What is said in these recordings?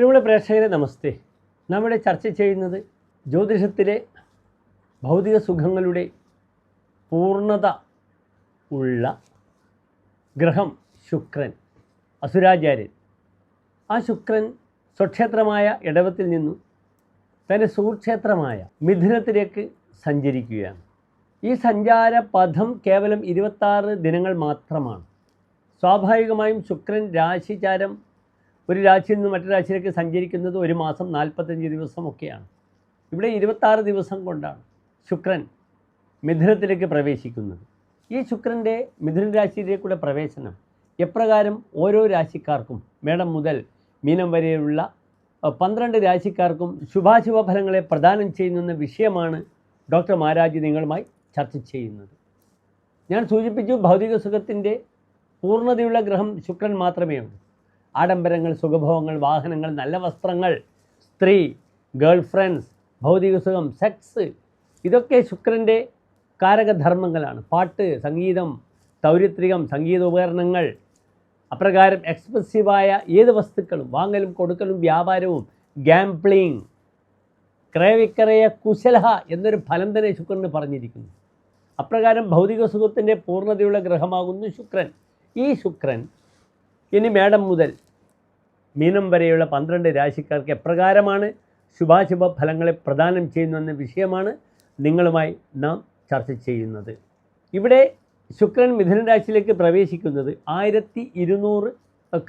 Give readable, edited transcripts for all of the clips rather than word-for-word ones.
പ്രിയമുള്ള പ്രേക്ഷകരെ നമസ്തേ. നാം ഇവിടെ ചർച്ച ചെയ്യുന്നത് ജ്യോതിഷത്തിലെ ഭൗതിക സുഖങ്ങളുടെ പൂർണ്ണത ഉള്ള ഗ്രഹം ശുക്രൻ, അസുരാചാര്യൻ. ആ ശുക്രൻ സ്വക്ഷേത്രമായ ഇടവത്തിൽ നിന്നും തൻ്റെ സുഹൃക്ഷേത്രമായ മിഥുനത്തിലേക്ക് സഞ്ചരിക്കുകയാണ്. ഈ സഞ്ചാര പഥം കേവലം 26 ദിനങ്ങൾ മാത്രമാണ്. സ്വാഭാവികമായും ശുക്രൻ രാശിചാരം ഒരു രാശിയിൽ നിന്ന് മറ്റു രാശിയിലേക്ക് സഞ്ചരിക്കുന്നത് 1 മാസം 45 ദിവസമൊക്കെയാണ്. ഇവിടെ 26 ദിവസം കൊണ്ടാണ് ശുക്രൻ മിഥുനത്തിലേക്ക് പ്രവേശിക്കുന്നത്. ഈ ശുക്രൻ്റെ മിഥുന രാശിയിലേക്കുള്ള പ്രവേശനം എപ്രകാരം ഓരോ രാശിക്കാർക്കും മേടം മുതൽ മീനം വരെയുള്ള 12 രാശിക്കാർക്കും ശുഭാശുഭ ഫലങ്ങളെ പ്രദാനം ചെയ്യുന്ന വിഷയമാണ് ഡോക്ടർ മഹാരാജ് നിങ്ങളുമായി ചർച്ച ചെയ്യുന്നത്. ഞാൻ സൂചിപ്പിച്ചു, ഭൗതിക സുഖത്തിൻ്റെ പൂർണ്ണതയുള്ള ഗ്രഹം ശുക്രൻ മാത്രമേ ഉള്ളൂ. ആഡംബരങ്ങൾ, സുഖഭോഗങ്ങൾ, വാഹനങ്ങൾ, നല്ല വസ്ത്രങ്ങൾ, സ്ത്രീ, ഗേൾ ഫ്രണ്ട്സ്, ഭൗതിക സുഖം, സെക്സ്, ഇതൊക്കെ ശുക്രൻ്റെ കാരകധർമ്മങ്ങളാണ്. പാട്ട്, സംഗീതം, തൗരിത്രികം, സംഗീത ഉപകരണങ്ങൾ, അപ്രകാരം എക്സ്പ്രസീവായ ഏത് വസ്തുക്കളും, വാങ്ങലും കൊടുക്കലും വ്യാപാരവും, ഗാംബ്ലിംഗ്, ക്രയവിക്രയ കുശലഹ എന്നൊരു ഫലം തന്നെ ശുക്രന് പറഞ്ഞിരിക്കുന്നു. അപ്രകാരം ഭൗതിക സുഖത്തിൻ്റെ പൂർണ്ണതയുള്ള ഗ്രഹമാകുന്നു ശുക്രൻ. ഈ ശുക്രൻ ഇനി മേടം മുതൽ മീനം വരെയുള്ള 12 രാശിക്കാർക്ക് എപ്രകാരമാണ് ശുഭാശുഭ ഫലങ്ങളെ പ്രദാനം ചെയ്യുന്നതെന്ന വിഷയമാണ് നിങ്ങളുമായി നാം ചർച്ച ചെയ്യുന്നത്. ഇവിടെ ശുക്രൻ മിഥുന രാശിയിലേക്ക് പ്രവേശിക്കുന്നത് 1200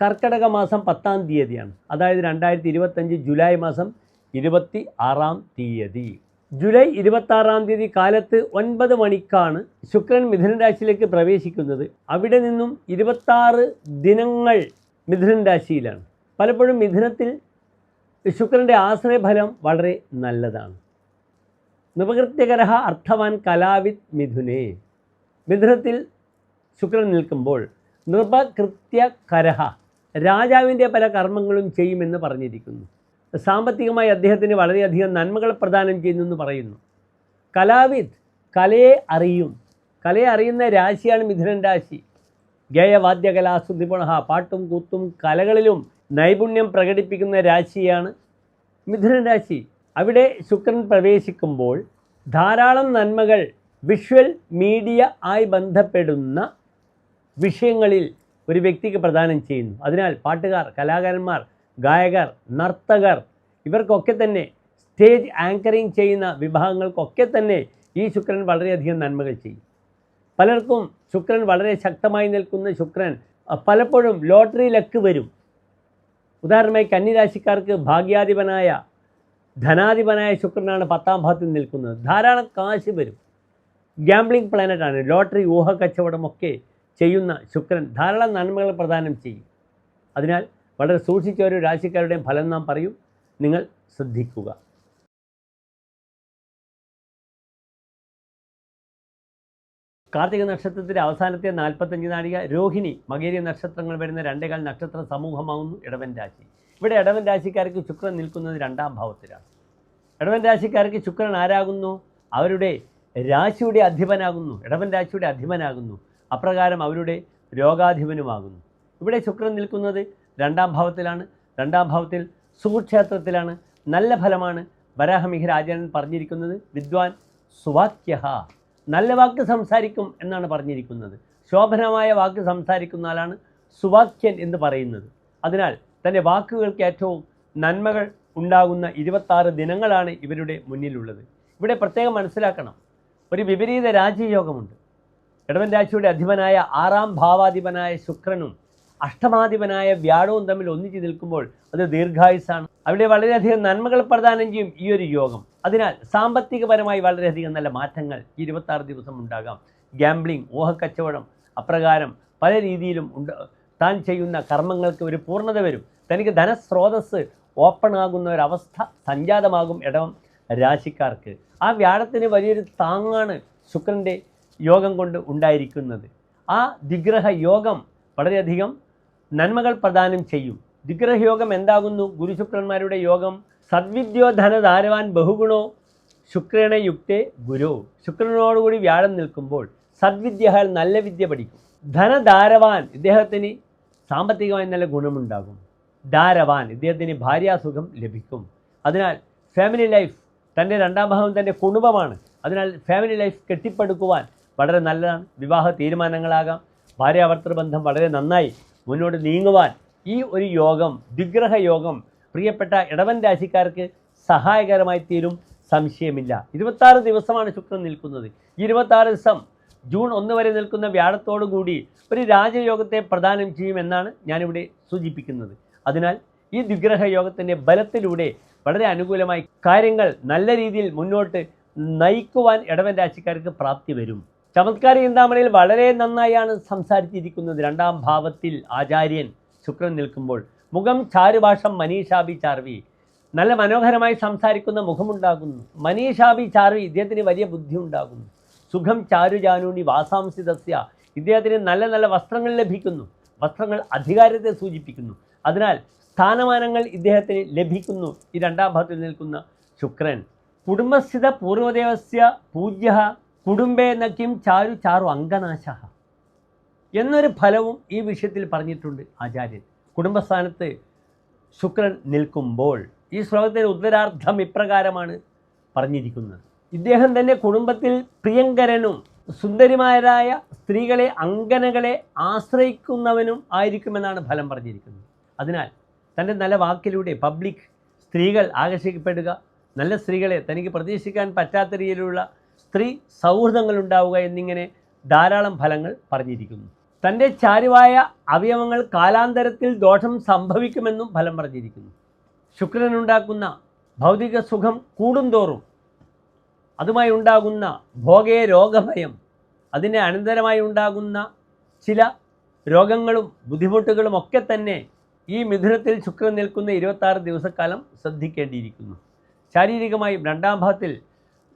കർക്കടക മാസം 10-ാം തീയതിയാണ്. അതായത് 2025 ജൂലൈ മാസം 26-ാം തീയതി. ജൂലൈ 26-ാം തീയതി കാലത്ത് 9 മണിക്കാണ് ശുക്രൻ മിഥുന രാശിയിലേക്ക് പ്രവേശിക്കുന്നത്. അവിടെ നിന്നും 26 ദിനങ്ങൾ മിഥുന രാശിയിലാണ്. പലപ്പോഴും മിഥുനത്തിൽ ശുക്രൻ്റെ ആശ്രയഫലം വളരെ നല്ലതാണ്. നൃപകൃത്യകരഃ അർത്ഥവാൻ കലാവിത് മിഥുനേ. മിഥുനത്തിൽ ശുക്രൻ നിൽക്കുമ്പോൾ നൃപകൃത്യകരഃ, രാജാവിൻ്റെ പല കർമ്മങ്ങളും ചെയ്യുമെന്ന് പറഞ്ഞിരിക്കുന്നു. സാമ്പത്തികമായി അദ്ദേഹത്തിന് വളരെയധികം നന്മകൾ പ്രദാനം ചെയ്യുന്നെന്ന് പറയുന്നു. കലാവിത്, കലയെ അറിയും. കലയെ അറിയുന്ന രാശിയാണ് മിഥുനൻ രാശി. ഗേയവാദ്യകലാസു നിപുണഃ, പാട്ടും കൂത്തും കലകളിലും നൈപുണ്യം പ്രകടിപ്പിക്കുന്ന രാശിയാണ് മിഥുനൻ രാശി. അവിടെ ശുക്രൻ പ്രവേശിക്കുമ്പോൾ ധാരാളം നന്മകൾ വിഷ്വൽ മീഡിയ ആയി ബന്ധപ്പെടുന്ന വിഷയങ്ങളിൽ ഒരു വ്യക്തിക്ക് പ്രദാനം ചെയ്യുന്നു. അതിനാൽ പാട്ടുകാർ, കലാകാരന്മാർ, ഗായകർ, നർത്തകർ, ഇവർക്കൊക്കെ തന്നെ സ്റ്റേജ് ആങ്കറിങ് ചെയ്യുന്ന വിഭാഗങ്ങൾക്കൊക്കെ തന്നെ ഈ ശുക്രൻ വളരെയധികം നന്മകൾ ചെയ്യും. പലർക്കും ശുക്രൻ വളരെ ശക്തമായി നിൽക്കുന്ന ശുക്രൻ പലപ്പോഴും ലോട്ടറി ലക്ക് വരും. ഉദാഹരണമായി കന്നിരാശിക്കാർക്ക് ഭാഗ്യാധിപനായ, ധനാധിപനായ ശുക്രനാണ് 10-ാം ഭാവത്തിൽ നിൽക്കുന്നത്. ധാരാളം കാശ് വരും. ഗാംബ്ലിംഗ് പ്ലാനറ്റാണ്. ലോട്ടറി, ഊഹക്കച്ചവടമൊക്കെ ചെയ്യുന്ന ശുക്രൻ ധാരാളം നന്മകൾ പ്രദാനം ചെയ്യും. അതിനാൽ വളരെ സൂക്ഷിച്ച ഒരു രാശിക്കാരുടെയും ഫലം നാം പറയും, നിങ്ങൾ ശ്രദ്ധിക്കുക. കാർത്തിക നക്ഷത്രത്തിൻ്റെ അവസാനത്തെ 45 നാഴിക, രോഹിണി, മകേരിയ നക്ഷത്രങ്ങൾ വരുന്ന 2.25 നക്ഷത്ര സമൂഹമാകുന്നു ഇടവൻ രാശി. ഇവിടെ ഇടവൻ രാശിക്കാർക്ക് ശുക്രൻ നിൽക്കുന്നത് 2-ാം ഭാവത്തിലാണ്. ഇടവൻ രാശിക്കാർക്ക് ശുക്രൻ ആരാകുന്നു? അവരുടെ രാശിയുടെ അധിപനാകുന്നു. ഇടവൻ രാശിയുടെ അധിപനാകുന്നു. അപ്രകാരം അവരുടെ രോഗാധിപനുമാകുന്നു. ഇവിടെ ശുക്രൻ നിൽക്കുന്നത് 2-ാം ഭാവത്തിലാണ്. 2-ാം ഭാവത്തിൽ സുഖക്ഷേത്രത്തിലാണ്. നല്ല ഫലമാണ്. വരാഹമിഹിര ആചാര്യൻ പറഞ്ഞിരിക്കുന്നത് വിദ്വാൻ സുവാക്യഃ, നല്ല വാക്ക് സംസാരിക്കും എന്നാണ് പറഞ്ഞിരിക്കുന്നത്. ശോഭനമായ വാക്ക് സംസാരിക്കുന്ന ആളാണ് സുവാക്യൻ എന്ന് പറയുന്നത്. അതിനാൽ തൻ്റെ വാക്കുകൾക്ക് ഏറ്റവും നന്മകൾ ഉണ്ടാകുന്ന 26 ദിനങ്ങളാണ് ഇവരുടെ മുന്നിലുള്ളത്. ഇവിടെ പ്രത്യേകം മനസ്സിലാക്കണം, ഒരു വിപരീത രാജ്യയോഗമുണ്ട്. ഇടവൻ രാശിയുടെ അധിപനായ 6-ാം ഭാവാധിപനായ ശുക്രനും അഷ്ടമാധിപനായ വ്യാഴവും തമ്മിൽ ഒന്നിച്ച് നിൽക്കുമ്പോൾ അത് ദീർഘായുസ്സാണ്. അവിടെ വളരെയധികം നന്മകൾ പ്രദാനം ചെയ്യും ഈ ഒരു യോഗം. അതിനാൽ സാമ്പത്തികപരമായി വളരെയധികം നല്ല മാറ്റങ്ങൾ 26 ദിവസം ഉണ്ടാകാം. ഗാംബ്ലിംഗ്, ഊഹക്കച്ചവടം, അപ്രകാരം പല രീതിയിലും താൻ ചെയ്യുന്ന കർമ്മങ്ങൾക്ക് ഒരു പൂർണ്ണത വരും. തനിക്ക് ധനസ്രോതസ് ഓപ്പൺ ആകുന്ന ഒരവസ്ഥ സംജാതമാകും ഇടവം രാശിക്കാർക്ക്. ആ വ്യാഴത്തിന് വലിയൊരു താങ്ങാണ് ശുക്രൻ്റെ യോഗം കൊണ്ട് ഉണ്ടായിരിക്കുന്നത്. ആ ദിഗ്രഹ യോഗം വളരെയധികം നന്മകൾ പ്രദാനം ചെയ്യും. ദിഗ്രഹയോഗം എന്താകുന്നു? ഗുരുശുക്രന്മാരുടെ യോഗം. സദ്വിദ്യോധനധാരവാൻ ബഹുഗുണോ ശുക്രേണ യുക്തേ ഗുരു. ശുക്രനോടുകൂടി വ്യാഴം നിൽക്കുമ്പോൾ സദ്വിദ്യ, നല്ല വിദ്യ പഠിക്കും. ധനധാരവാൻ, ഇദ്ദേഹത്തിന് സാമ്പത്തികമായി നല്ല ഗുണമുണ്ടാകും. ധാരവാൻ, ഇദ്ദേഹത്തിന് ഭാര്യാസുഖം ലഭിക്കും. അതിനാൽ ഫാമിലി ലൈഫ്, തൻ്റെ രണ്ടാം ഭാവം തൻ്റെ കുടുംബമാണ്. അതിനാൽ ഫാമിലി ലൈഫ് കെട്ടിപ്പടുക്കുവാൻ വളരെ നല്ലതാണ്. വിവാഹ തീരുമാനങ്ങളാകാം, ഭാര്യാഭർത്തൃ ബന്ധം വളരെ നന്നായി മുന്നോട്ട് നീങ്ങുവാൻ ഈ ഒരു യോഗം, ദിഗ്രഹ യോഗം പ്രിയപ്പെട്ട ഇടവൻ രാശിക്കാർക്ക് സഹായകരമായി തീരും, സംശയമില്ല. 26 ദിവസമാണ് ശുക്രൻ നിൽക്കുന്നത്. ഈ 26 ദിവസം ജൂൺ 1 വരെ നിൽക്കുന്ന വ്യാഴത്തോടു കൂടി ഒരു രാജയോഗത്തെ പ്രദാനം ചെയ്യുമെന്നാണ് ഞാനിവിടെ സൂചിപ്പിക്കുന്നത്. അതിനാൽ ഈ ദിഗ്രഹ യോഗത്തിൻ്റെ ബലത്തിലൂടെ വളരെ അനുകൂലമായി കാര്യങ്ങൾ നല്ല രീതിയിൽ മുന്നോട്ട് നയിക്കുവാൻ ഇടവൻ രാശിക്കാർക്ക് പ്രാപ്തി വരും. ചമത്കാര ചിന്താമണിയിൽ വളരെ നന്നായാണ് സംസാരിച്ചിരിക്കുന്നത്. രണ്ടാം ഭാവത്തിൽ ആചാര്യൻ ശുക്രൻ നിൽക്കുമ്പോൾ മുഖം ചാരുഭാഷം മനീഷാബി ചാർവി, നല്ല മനോഹരമായി സംസാരിക്കുന്ന മുഖമുണ്ടാകുന്നു. മനീഷാബി ചാർവി, ഇദ്ദേഹത്തിന് വലിയ ബുദ്ധി ഉണ്ടാകുന്നു. സുഖം ചാരുജാനൂനി വാസാംസിതസ്യ, ഇദ്ദേഹത്തിന് നല്ല നല്ല വസ്ത്രങ്ങൾ ലഭിക്കുന്നു. വസ്ത്രങ്ങൾ അധികാരത്തെ സൂചിപ്പിക്കുന്നു. അതിനാൽ സ്ഥാനമാനങ്ങൾ ഇദ്ദേഹത്തിന് ലഭിക്കുന്നു. ഈ രണ്ടാം ഭാവത്തിൽ നിൽക്കുന്ന ശുക്രൻ കുടുംബസ്ഥിത പൂർവദേവസ്യ പൂജ്യ കുടുംബേ നക്കിം ചാരു ചാരു അംഗനാശ എന്നൊരു ഫലവും ഈ വിഷയത്തിൽ പറഞ്ഞിട്ടുണ്ട് ആചാര്യൻ. കുടുംബസ്ഥാനത്ത് ശുക്രൻ നിൽക്കുമ്പോൾ ഈ ശ്ലോകത്തിൻ്റെ ഉത്തരാർത്ഥം ഇപ്രകാരമാണ് പറഞ്ഞിരിക്കുന്നത്. ഇദ്ദേഹം തന്നെ കുടുംബത്തിൽ പ്രിയങ്കരനും സുന്ദരിമാരായ സ്ത്രീകളെ, അങ്കനകളെ ആശ്രയിക്കുന്നവനും ആയിരിക്കുമെന്നാണ് ഫലം പറഞ്ഞിരിക്കുന്നത്. അതിനാൽ തൻ്റെ നല്ല വാക്കിലൂടെ പബ്ലിക് സ്ത്രീകൾ ആകർഷിക്കപ്പെടുക, നല്ല സ്ത്രീകളെ തനിക്ക് പ്രതീക്ഷിക്കാൻ പറ്റാത്ത രീതിയിലുള്ള സ്ത്രീ സൗഹൃദങ്ങളുണ്ടാവുക എന്നിങ്ങനെ ധാരാളം ഫലങ്ങൾ പറഞ്ഞിരിക്കുന്നു. തൻ്റെ ചാരുവായ അവയവങ്ങൾ കാലാന്തരത്തിൽ ദോഷം സംഭവിക്കുമെന്നും ഫലം പറഞ്ഞിരിക്കുന്നു. ശുക്രനുണ്ടാക്കുന്ന ഭൗതിക സുഖം കൂടുന്തോറും അതുമായി ഉണ്ടാകുന്ന ഭോഗേ രോഗഭയം, അതിൻ്റെ അനന്തരമായി ഉണ്ടാകുന്ന ചില രോഗങ്ങളും ബുദ്ധിമുട്ടുകളും ഒക്കെ തന്നെ ഈ മിഥുനത്തിൽ ശുക്രൻ നിൽക്കുന്ന 26 ദിവസക്കാലം ശ്രദ്ധിക്കേണ്ടിയിരിക്കുന്നു. ശാരീരികമായും രണ്ടാം ഭാവത്തിൽ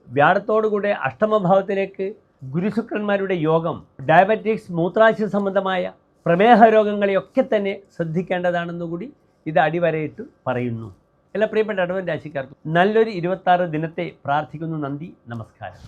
വ്യാഴത്തോടുകൂടെ അഷ്ടമഭാവത്തിലേക്ക് ഗുരുശുക്രന്മാരുടെ യോഗം ഡയബറ്റിക്സ്, മൂത്രാശയ സംബന്ധമായ പ്രമേഹ രോഗങ്ങളെയൊക്കെ തന്നെ ശ്രദ്ധിക്കേണ്ടതാണെന്നുകൂടി ഇത് അടിവരയിട്ട് പറയുന്നു. എല്ലാ പ്രിയപ്പെട്ട ഇടവൻ രാശിക്കാർക്കും നല്ലൊരു 26 ദിനത്തെ പ്രാർത്ഥിക്കുന്നു. നന്ദി, നമസ്കാരം.